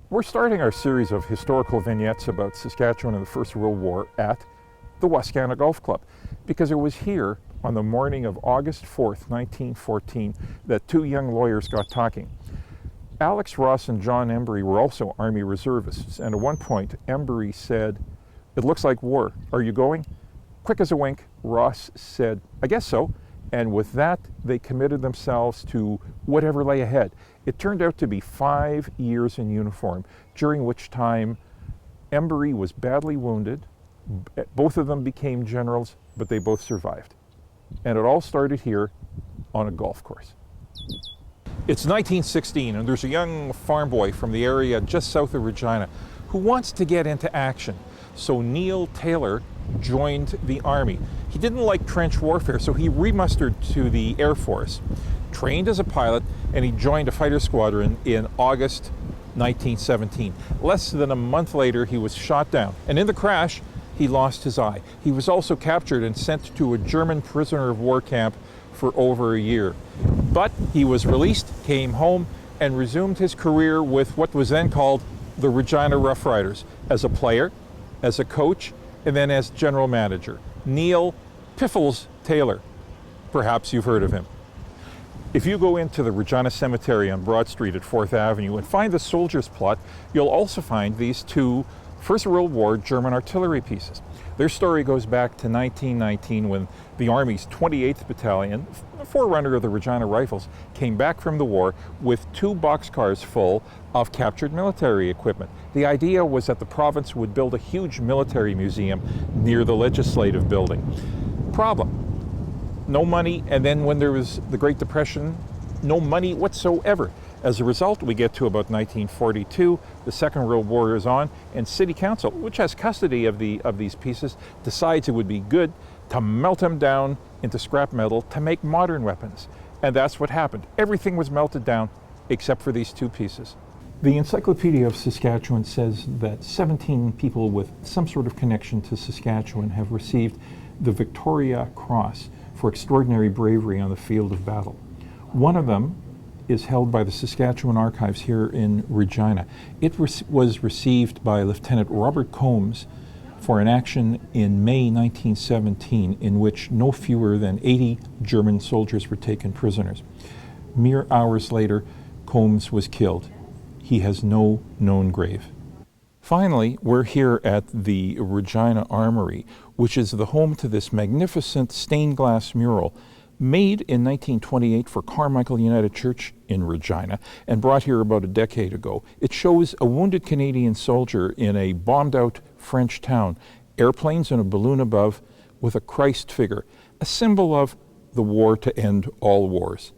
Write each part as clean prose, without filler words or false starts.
We're starting our series of historical vignettes about Saskatchewan in the First World War at the Wascana Golf Club, because it was here on the morning of August 4th, 1914, that two young lawyers got talking. Alex Ross and John Armoury were also Army reservists, and at one point Armoury said, "It looks like war. Are you going?" Quick as a wink, Ross said, "I guess so." And with that, they committed themselves to whatever lay ahead. It turned out to be 5 years in uniform, during which time Armoury was badly wounded. Both of them became generals, but they both survived. And it all started here on a golf course. It's 1916, and there's a young farm boy from the area just south of Regina who wants to get into action. So Neil Taylor joined the Army. He didn't like trench warfare, so he remustered to the Air Force, trained as a pilot, and he joined a fighter squadron in August 1917. Less than a month later, he was shot down, and in the crash, he lost his eye. He was also captured and sent to a German prisoner of war camp for over a year. But he was released, came home, and resumed his career with what was then called the Regina Roughriders, as a player, as a coach, and then as general manager. Neil Piffles Taylor. Perhaps you've heard of him. If you go into the Regina Cemetery on Broad Street at 4th Avenue and find the soldiers' plot, you'll also find these two First World War German artillery pieces. Their story goes back to 1919 when the Army's 28th Battalion, a forerunner of the Regina Rifles, came back from the war with 2 boxcars full of captured military equipment. The idea was that the province would build a huge military museum near the legislative building. Problem: no money, and then when there was the Great Depression, no money whatsoever. As a result, we get to about 1942, the Second World War is on, and City Council, which has custody of these pieces, decides it would be good to melt them down into scrap metal to make modern weapons. And that's what happened. Everything was melted down except for these 2 pieces. The Encyclopedia of Saskatchewan says that 17 people with some sort of connection to Saskatchewan have received the Victoria Cross for extraordinary bravery on the field of battle. One of them is held by the Saskatchewan Archives here in Regina. It was received by Lieutenant Robert Combs for an action in May 1917 in which no fewer than 80 German soldiers were taken prisoners. Mere hours later, Combs was killed. He has no known grave. Finally, we're here at the Regina Armoury, which is the home to this magnificent stained glass mural made in 1928 for Carmichael United Church in Regina and brought here about a decade ago. It shows a wounded Canadian soldier in a bombed-out French town, airplanes and a balloon above, with a Christ figure, a symbol of the war to end all wars.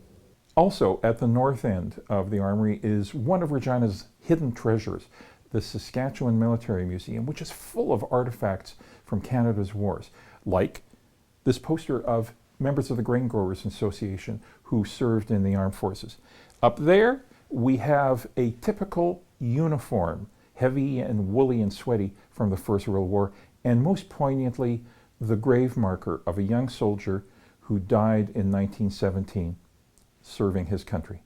Also, at the north end of the Armoury is one of Regina's hidden treasures, the Saskatchewan Military Museum, which is full of artifacts from Canada's wars, like this poster of members of the Grain Growers Association who served in the armed forces. Up there, we have a typical uniform, heavy and woolly and sweaty, from the First World War, and most poignantly, the grave marker of a young soldier who died in 1917 serving his country.